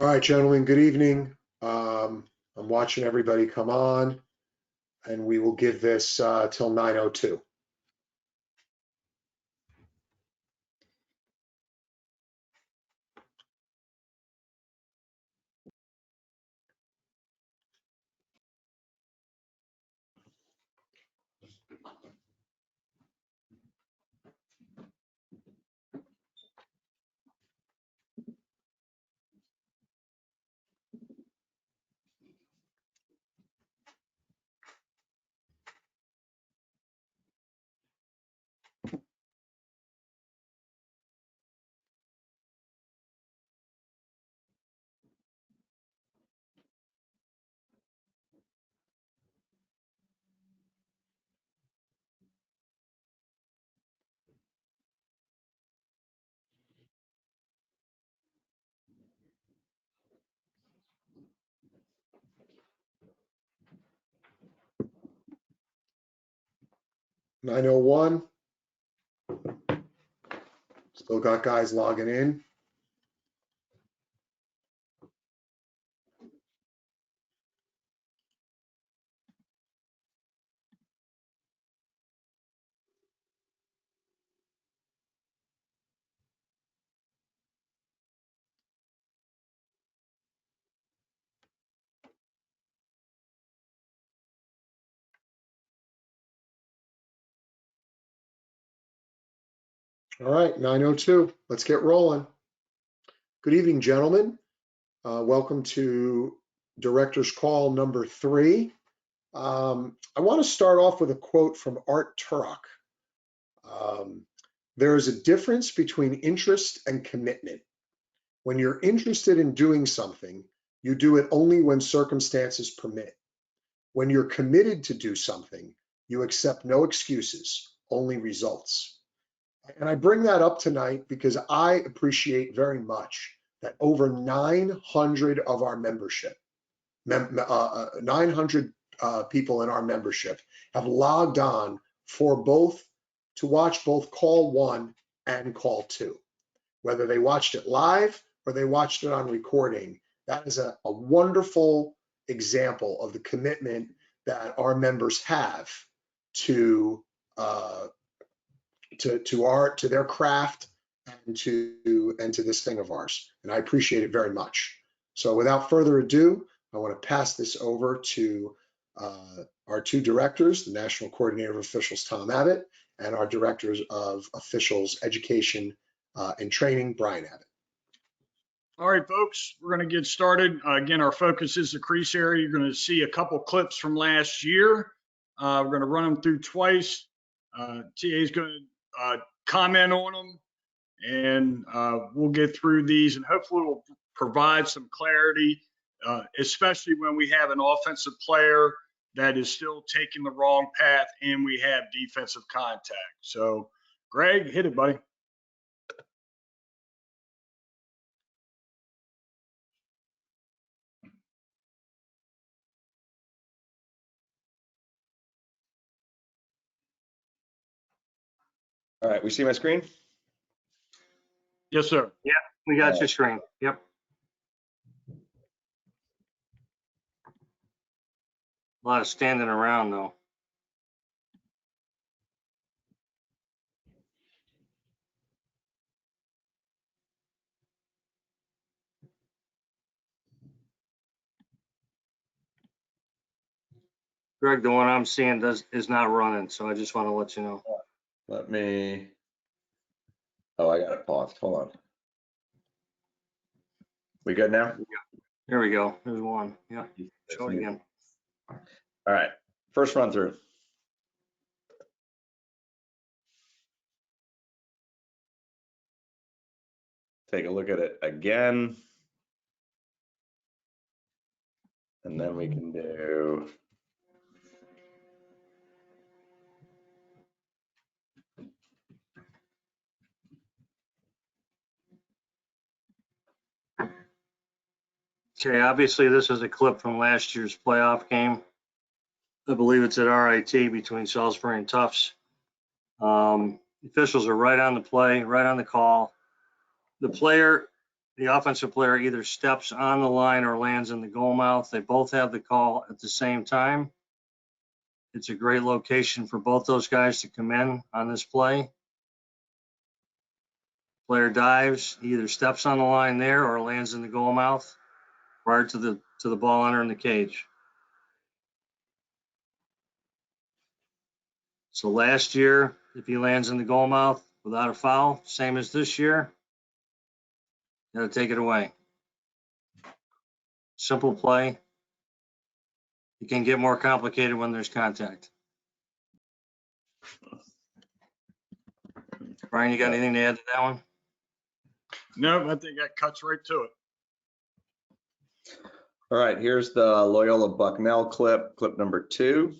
All right, gentlemen, good evening. I'm watching everybody come on, and we will give this till 9:02. (9:01). Still got guys logging in. All right, 9:02. Let's get rolling. Good evening, gentlemen. Welcome to Director's Call number 3. I want to start off with a quote from Art Turok. There is a difference between interest and commitment. When you're interested in doing something, you do it only when circumstances permit. When you're committed to do something, you accept no excuses, only results. And I bring that up tonight because I appreciate very much that over 900 of our membership, 900 people in our membership have logged on to watch both call 1 and call 2. Whether they watched it live or they watched it on recording, that is a wonderful example of the commitment that our members have to their craft and to this thing of ours. And I appreciate it very much. So without further ado, I want to pass this over to our 2 directors, the National Coordinator of Officials, Tom Abbott, and our Directors of Officials Education and Training, Brian Abbott. All right, folks, we're going to get started. Again, our focus is the Crease area. You're going to see a couple clips from last year. We're going to run them through twice. TA is going to comment on them, and we'll get through these, and hopefully we'll provide some clarity, especially when we have an offensive player that is still taking the wrong path and we have defensive contact. So, Greg, hit it, buddy. All right, we see my screen? Yes, sir. Yeah, we got your screen. Yep. A lot of standing around though. Greg, the one I'm seeing is not running, so I just want to let you know. Let me, oh, I got it paused. Hold on. We good now? There we go. There's one. Yeah. Show it again. All right, first run through. Take a look at it again. And then we can do. Okay, obviously this is a clip from last year's playoff game. I believe it's at RIT between Salisbury and Tufts. The officials are right on the play, right on the call. The player the offensive player either steps on the line or lands in the goal mouth. They both have the call at the same time. It's a great location for both those guys to come in on this play. Player dives, he either steps on the line there or lands in the goal mouth prior to the ball entering the cage. So last year, if he lands in the goal mouth without a foul, same as this year, got to take it away. Simple play. It can get more complicated when there's contact. Brian, you got anything to add to that one? No, I think that cuts right to it. All right, here's the Loyola Bucknell clip, clip number 2.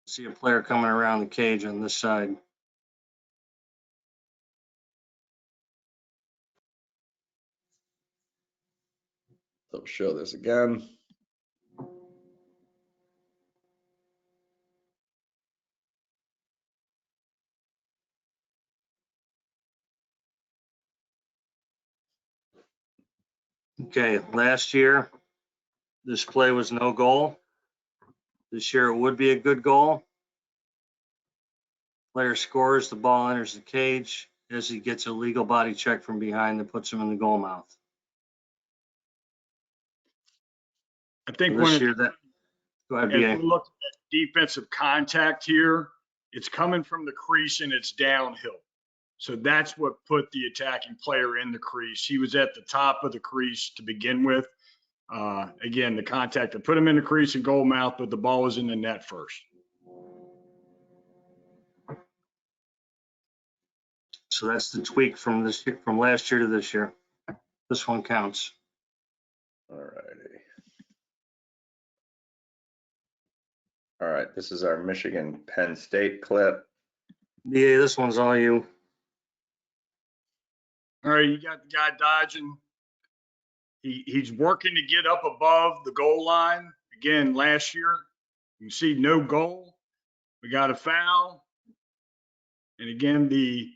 See a player coming around the cage on this side. So show this again. Okay, last year, this play was no goal. This year it would be a good goal. Player scores, the ball enters the cage as he gets a legal body check from behind that puts him in the goal mouth. I think This year that, go ahead, as BA. we look at defensive contact here, it's coming from the crease and it's downhill. So that's what put the attacking player in the crease. He was at the top of the crease to begin with. Again, the contact that put him in the crease and goal mouth, but the ball was in the net first. So that's the tweak from this year, from last year to this year. This one counts. All righty. All right, this is our Michigan Penn State clip. BA, this one's all you. All right, you got the guy dodging. He's working to get up above the goal line. Again, last year, you see no goal. We got a foul. And again, the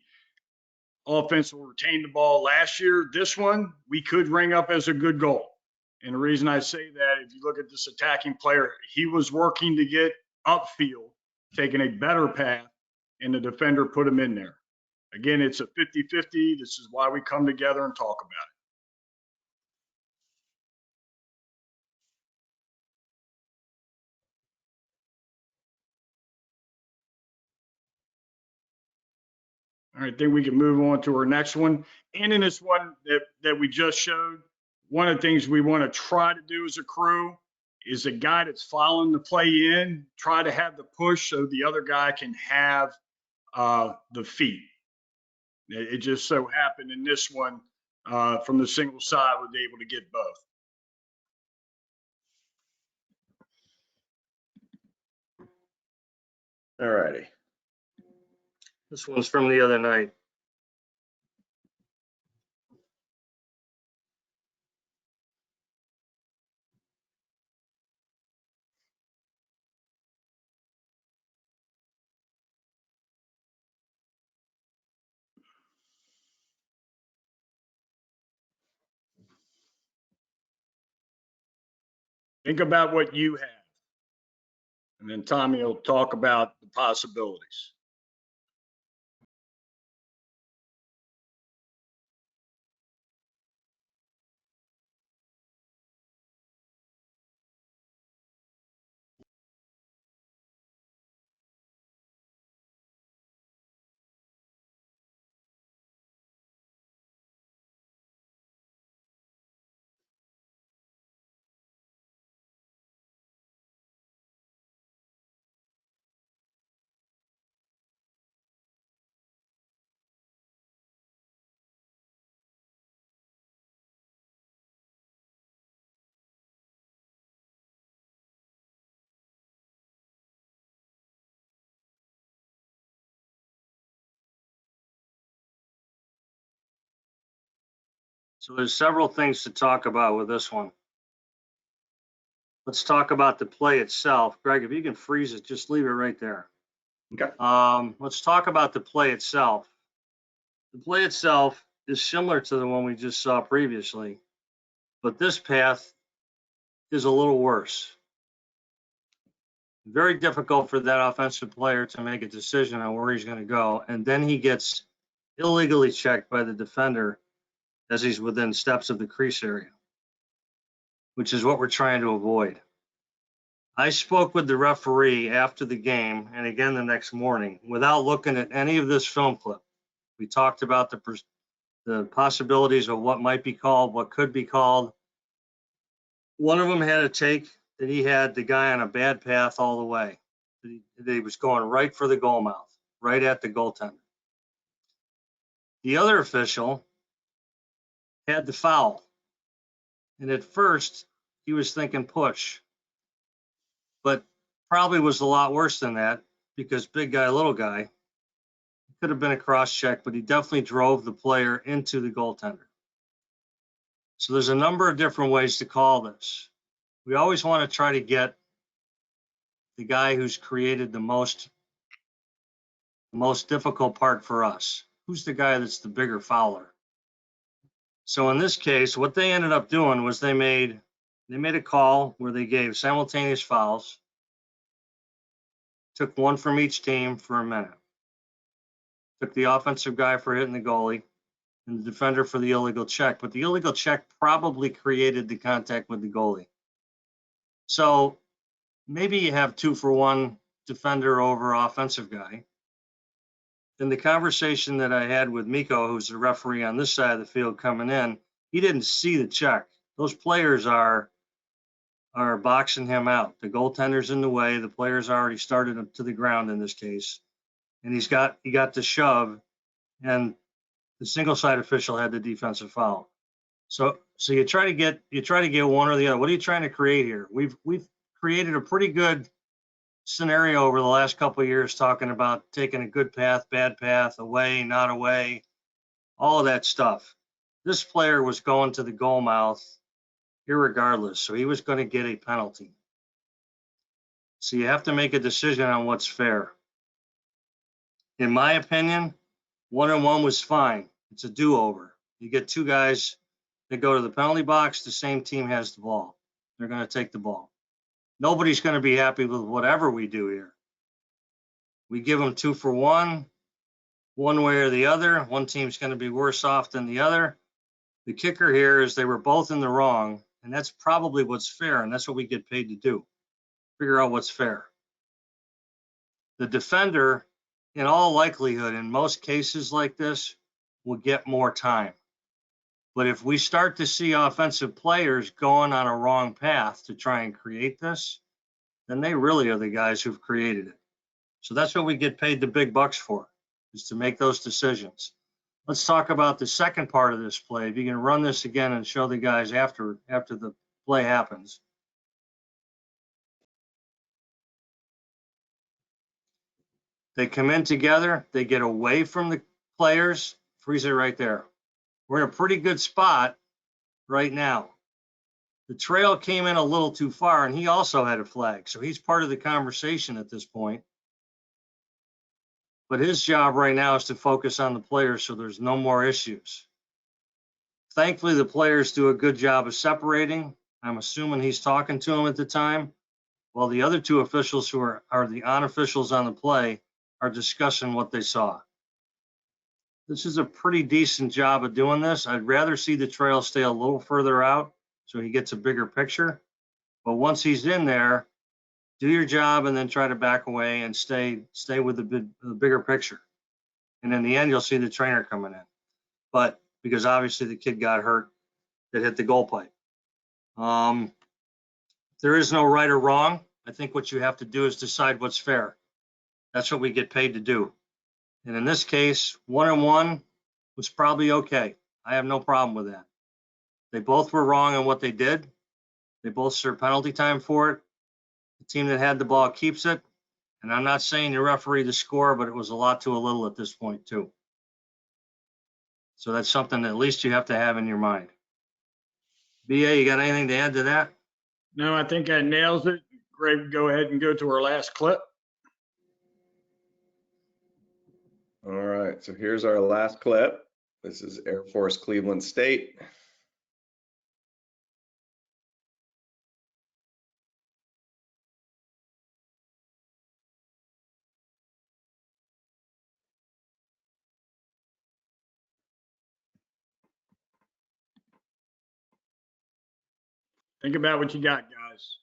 offense will retain the ball last year. This one, we could ring up as a good goal. And the reason I say that, if you look at this attacking player, he was working to get upfield, taking a better path, and the defender put him in there. Again, it's a 50-50. This is why we come together and talk about it. All right, then we can move on to our next one. And in this one that we just showed, one of the things we want to try to do as a crew is a guy that's following the play in, try to have the push so the other guy can have the feet. It just so happened in this one, from the single side, was able to get both. All righty. This one's from the other night. Think about what you have. And then Tommy will talk about the possibilities. So there's several things to talk about with this one. Let's talk about the play itself. Greg, if you can freeze it, just leave it right there. Okay. Let's talk about the play itself. The play itself is similar to the one we just saw previously, but this path is a little worse. Very difficult for that offensive player to make a decision on where he's going to go, and then he gets illegally checked by the defender as he's within steps of the crease area, which is what we're trying to avoid. I spoke with the referee after the game and again the next morning without looking at any of this film clip. We talked about the possibilities of what might be called, what could be called. One of them had a take that he had the guy on a bad path all the way. That he was going right for the goal mouth, right at the goaltender. The other official had the foul. And at first, he was thinking push. But probably was a lot worse than that because big guy, little guy. Could have been a cross check, but he definitely drove the player into the goaltender. So there's a number of different ways to call this. We always want to try to get the guy who's created the most difficult part for us. Who's the guy that's the bigger fouler? So in this case, what they ended up doing was they made a call where they gave simultaneous fouls, took one from each team for a minute, took the offensive guy for hitting the goalie, and the defender for the illegal check. But the illegal check probably created the contact with the goalie. So maybe you have 2-for-1 defender over offensive guy. In the conversation that I had with Miko, who's the referee on this side of the field coming in, he didn't see the check. Those players are boxing him out. The goaltender's in the way. The player's already started him to the ground in this case. And he got the shove, and the single side official had the defensive foul. So you try to get one or the other. What are you trying to create here? We've created a pretty good scenario over the last couple of years talking about taking a good path, bad path, away, not away, all of that stuff. This player was going to the goal mouth irregardless, so he was going to get a penalty. So you have to make a decision on what's fair. In my opinion, 1-on-1 was fine. It's a do-over. You get two guys that go to the penalty box, the same team has the ball. They're going to take the ball. Nobody's going to be happy with whatever we do here. We give them 2-for-1, one way or the other. One team's going to be worse off than the other. The kicker here is they were both in the wrong, and that's probably what's fair, and that's what we get paid to do, figure out what's fair. The defender, in all likelihood, in most cases like this, will get more time. But if we start to see offensive players going on a wrong path to try and create this, then they really are the guys who've created it. So that's what we get paid the big bucks for, is to make those decisions. Let's talk about the second part of this play. If you can run this again and show the guys after the play happens. They come in together, they get away from the players, freeze it right there. We're in a pretty good spot right now. The trail came in a little too far, and he also had a flag, so he's part of the conversation at this point. But his job right now is to focus on the players so there's no more issues. Thankfully, the players do a good job of separating. I'm assuming he's talking to him at the time, while the other two officials who are the on-officials on the play are discussing what they saw. This is a pretty decent job of doing this. I'd rather see the trail stay a little further out so he gets a bigger picture. But once he's in there, do your job and then try to back away and stay with the bigger picture. And in the end, you'll see the trainer coming in. But because obviously the kid got hurt that hit the goal pipe. There is no right or wrong. I think what you have to do is decide what's fair. That's what we get paid to do. And in this case, 1-on-1 was probably okay. I have no problem with that. They both were wrong in what they did. They both served penalty time for it. The team that had the ball keeps it. And I'm not saying you referee the score, but it was a lot to a little at this point too. So that's something that at least you have to have in your mind. BA, you got anything to add to that? No, I think that nails it. Greg, go ahead and go to our last clip. right, so here's our last clip. This is Air Force Cleveland State. Think about what you got, guys.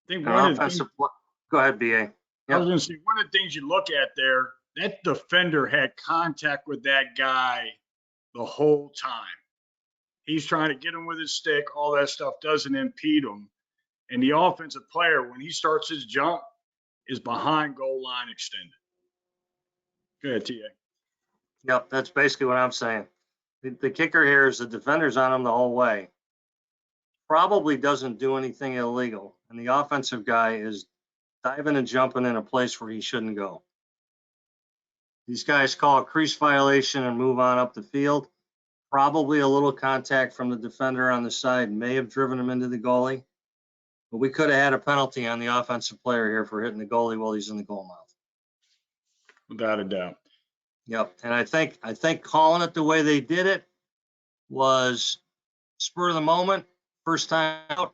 I think An one of the things, offensive, go ahead, BA. I was going to say, one of the things you look at there, that defender had contact with that guy the whole time. He's trying to get him with his stick. All that stuff doesn't impede him. And the offensive player, when he starts his jump, is behind goal line extended. Go ahead, TA. Yep, that's basically what I'm saying. The kicker here is the defender's on him the whole way. Probably doesn't do anything illegal, and the offensive guy is diving and jumping in a place where he shouldn't go. These guys call a crease violation and move on up the field. Probably a little contact from the defender on the side may have driven him into the goalie, but we could have had a penalty on the offensive player here for hitting the goalie while he's in the goal mouth. Without a doubt. Yep, and I think calling it the way they did it was spur of the moment, first time out.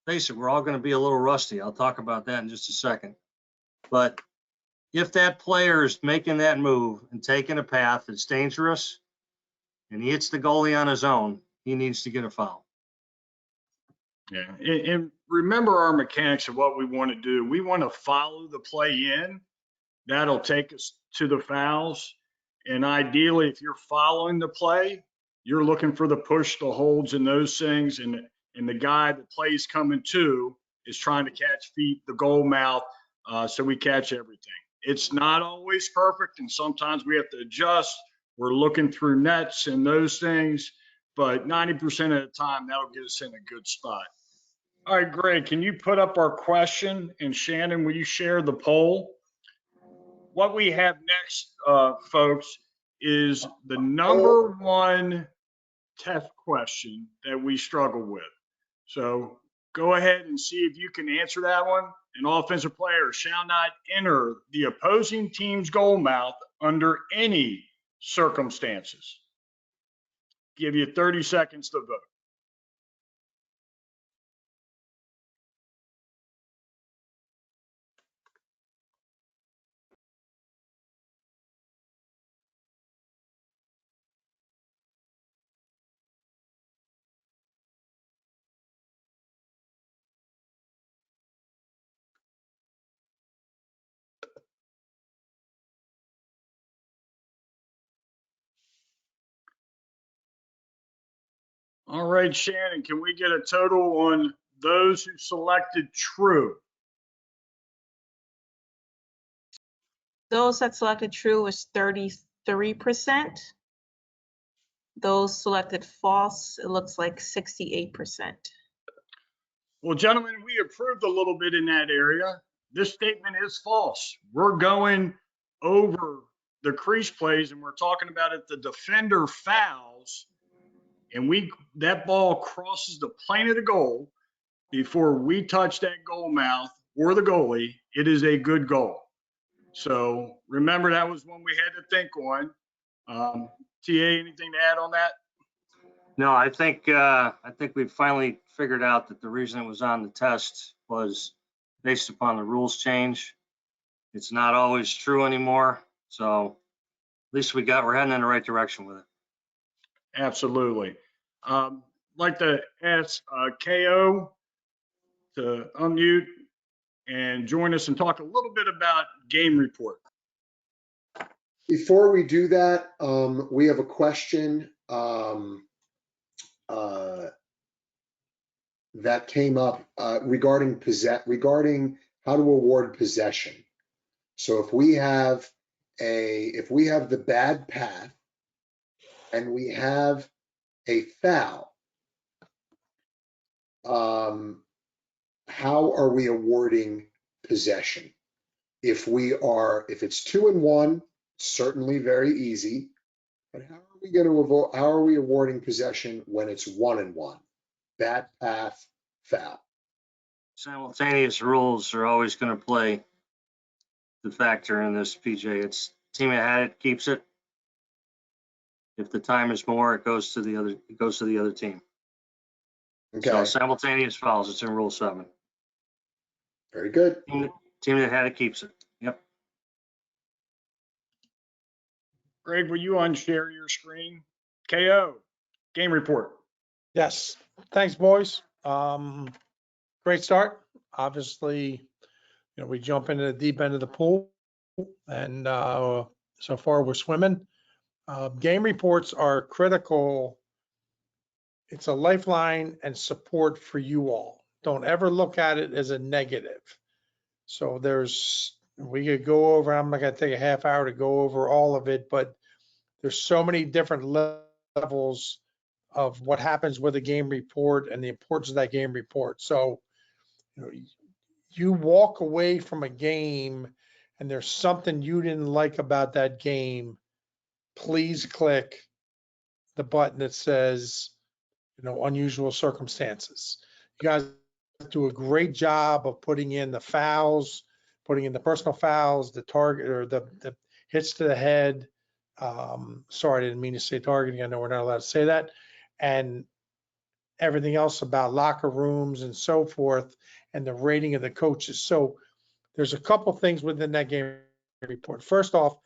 Face it, we're all going to be a little rusty. I'll talk about that in just a second. But if that player is making that move and taking a path that's dangerous, and he hits the goalie on his own, he needs to get a foul. Yeah, and remember our mechanics of what we want to do. We want to follow the play in. That'll take us to the fouls. And ideally, if you're following the play, you're looking for the push, the holds, and those things. And the guy that plays coming to is trying to catch feet, the goal mouth, so we catch everything. It's not always perfect, and sometimes we have to adjust. We're looking through nets and those things, but 90% of the time, that'll get us in a good spot. All right, Greg, can you put up our question? And Shannon, will you share the poll? What we have next, folks, is the number one test question that we struggle with. So go ahead and see if you can answer that one. An offensive player shall not enter the opposing team's goal mouth under any circumstances. Give you 30 seconds to vote. All right, Shannon, can we get a total on those who selected true? Those that selected true was 33%. Those selected false, it looks like 68%. Well, gentlemen, we improved a little bit in that area. This statement is false. We're going over the crease plays and we're talking about if the defender fouls and that ball crosses the plane of the goal before we touch that goal mouth or the goalie, it is a good goal. So remember, that was one we had to think on. TA, anything to add on that? No, I think we've finally figured out that the reason it was on the test was based upon the rules change. It's not always true anymore. So at least we're heading in the right direction with it. Absolutely. Like to ask KO to unmute and join us and talk a little bit about game report. Before we do that, we have a question that came up regarding how to award possession. So if we have the bad path and we have a foul, how are we awarding possession? If it's 2-1, certainly very easy. But how are we awarding possession when it's 1-1? Bat, path, foul. Simultaneous rules are always going to play the factor in this, PJ. It's team that had it keeps it. If the time is more, it goes to the other team. So Okay, simultaneous fouls, it's in Rule 7. very good. Team that had it keeps it. Yep. Greg, will you unshare your screen? KO, game report. Yes, thanks, boys. Great start. Obviously, we jump into the deep end of the pool, and so far we're swimming. Game reports are critical. It's a lifeline and support for you all. Don't ever look at it as a negative. So we could go over, I'm not gonna take a half hour to go over all of it, but there's so many different levels of what happens with a game report and the importance of that game report. So, you walk away from a game and there's something you didn't like about that game, please click the button that says, unusual circumstances. You guys do a great job of putting in the fouls, putting in the personal fouls, the target or the hits to the head. Sorry, I didn't mean to say targeting. I know we're not allowed to say that. And everything else about locker rooms and so forth, and the rating of the coaches. So there's a couple things within that game report. First off,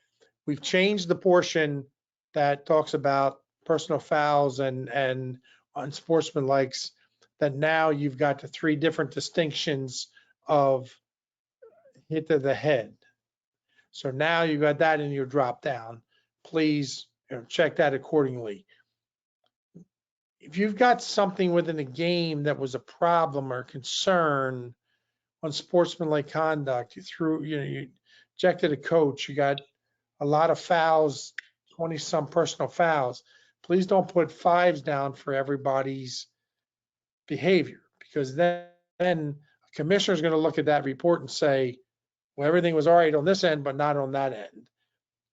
we've changed the portion that talks about personal fouls and unsportsmanlikes, that now you've got the 3 different distinctions of hit to the head. So now you've got that in your drop down. Please check that accordingly. If you've got something within a game that was a problem or concern on sportsmanlike conduct, you ejected a coach, you got a lot of fouls, 20 some personal fouls, please don't put 5s down for everybody's behavior, because then a commissioner is going to look at that report and say, well, everything was all right on this end, but not on that end.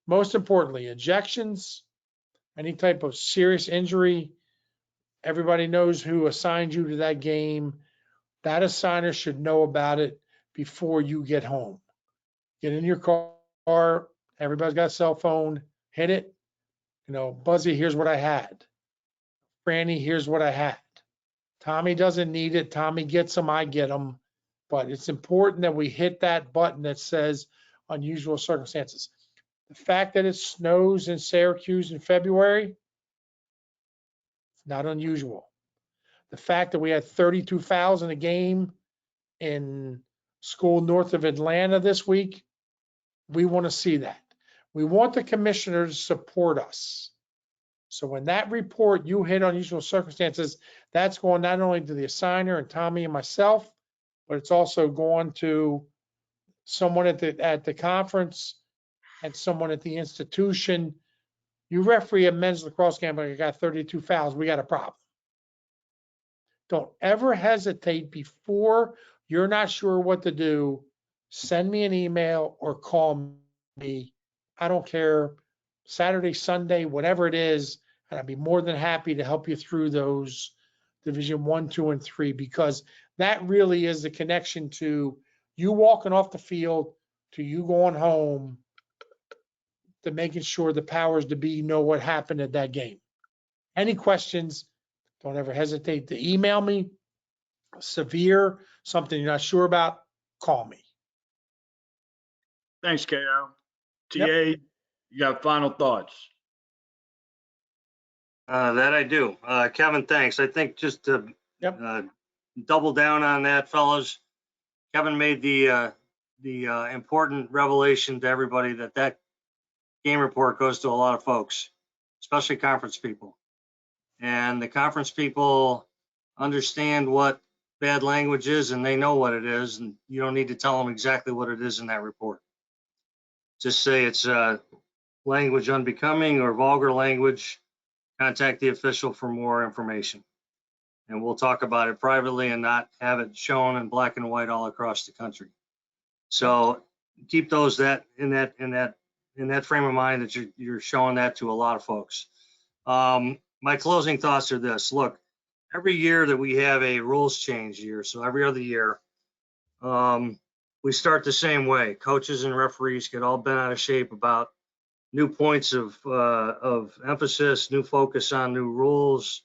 Most importantly, ejections, any type of serious injury, everybody knows who assigned you to that game. That assigner should know about it before you get home. Get in your car. Everybody's got a cell phone. Hit it. Buzzy, here's what I had. Franny, here's what I had. Tommy doesn't need it. Tommy gets them. I get them. But it's important that we hit that button that says unusual circumstances. The fact that it snows in Syracuse in February, it's not unusual. The fact that we had 32 fouls in a game in school north of Atlanta this week, we want to see that. We want the commissioner to support us. So when that report, you hit unusual circumstances, that's going not only to the assigner and Tommy and myself, but it's also going to someone at the conference and someone at the institution. You referee a men's lacrosse game, but I got 32 fouls. We got a problem. Don't ever hesitate before you're not sure what to do. Send me an email or call me. I don't care, Saturday, Sunday, whatever it is, and I'd be more than happy to help you through those Division 1, 2, and 3, because that really is the connection to you walking off the field to you going home, to making sure the powers to be know what happened at that game. Any questions, don't ever hesitate to email me. Severe, something you're not sure about, call me. Thanks, KO. TA, Yep. you got final thoughts? That I do. Kevin, thanks. I think just to double down on that, fellas, Kevin made the important revelation to everybody that game report goes to a lot of folks, especially conference people. And the conference people understand what bad language is, and they know what it is, and you don't need to tell them exactly what it is in that report. Just say it's language unbecoming or vulgar language, contact the official for more information. And we'll talk about it privately and not have it shown in black and white all across the country. So keep those in that frame of mind that you're showing that to a lot of folks. My closing thoughts are this. Look, every year that we have a rules change year, so every other year, we start the same way. Coaches and referees get all bent out of shape about new points of emphasis, new focus on new rules.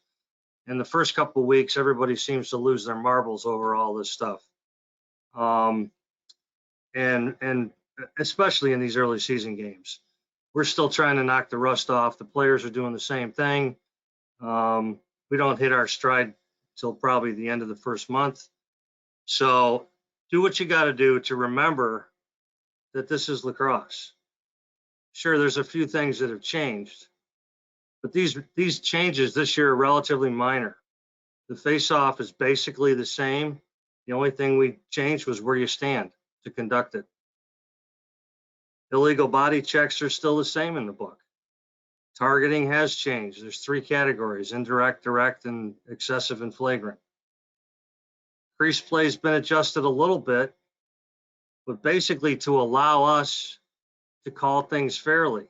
In the first couple of weeks, everybody seems to lose their marbles over all this stuff. And especially in these early season games. We're still trying to knock the rust off. The players are doing the same thing. We don't hit our stride till probably the end of the first month. So do what you got to do to remember that this is lacrosse. Sure, there's a few things that have changed, but these changes this year are relatively minor. The face-off is basically the same. The only thing we changed was where you stand to conduct it. Illegal body checks are still the same in the book. Targeting has changed. There's 3 categories: indirect, direct, and excessive and flagrant. Crease play's been adjusted a little bit, but basically to allow us to call things fairly.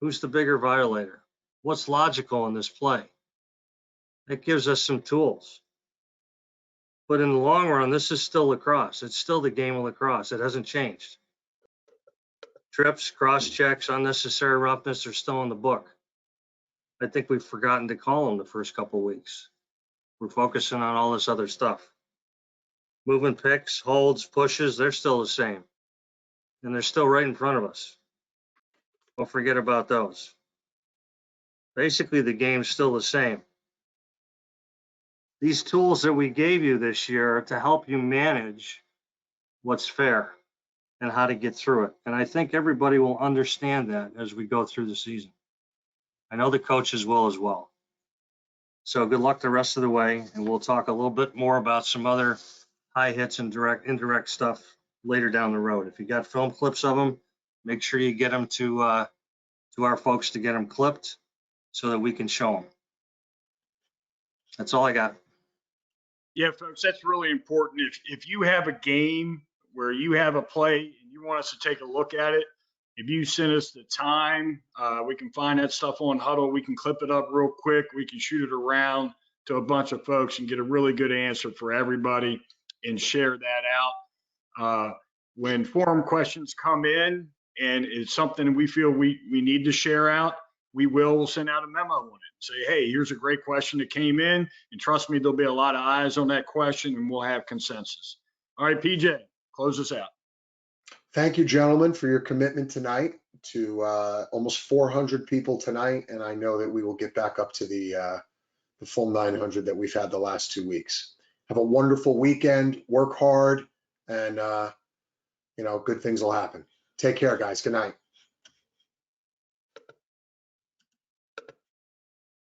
Who's the bigger violator? What's logical in this play? That gives us some tools. But in the long run, this is still lacrosse. It's still the game of lacrosse. It hasn't changed. Trips, cross checks, unnecessary roughness are still in the book. I think we've forgotten to call them the first couple of weeks. We're focusing on all this other stuff. Moving picks, holds, pushes, they're still the same. And they're still right in front of us. Don't forget about those. Basically, the game's still the same. These tools that we gave you this year are to help you manage what's fair and how to get through it. And I think everybody will understand that as we go through the season. I know the coaches will as well. So good luck the rest of the way, and we'll talk a little bit more about some other high hits and indirect stuff later down the road. If you got film clips of them, make sure you get them to our folks to get them clipped so that we can show them. That's all I got. Yeah, folks, that's really important. If you have a game where you have a play and you want us to take a look at it, if you send us the time, we can find that stuff on Huddle. We can clip it up real quick. We can shoot it around to a bunch of folks and get a really good answer for everybody and share that out. When forum questions come in and it's something we feel we need to share out, we'll send out a memo on it. Say, hey, here's a great question that came in, and trust me, there'll be a lot of eyes on that question, and we'll have consensus. All right, PJ, close us out. Thank you, gentlemen, for your commitment tonight to almost 400 people tonight, and I know that we will get back up to the full 900 that we've had the last 2 weeks. Have a wonderful weekend. Work hard, and good things will happen. Take care, guys. Good night.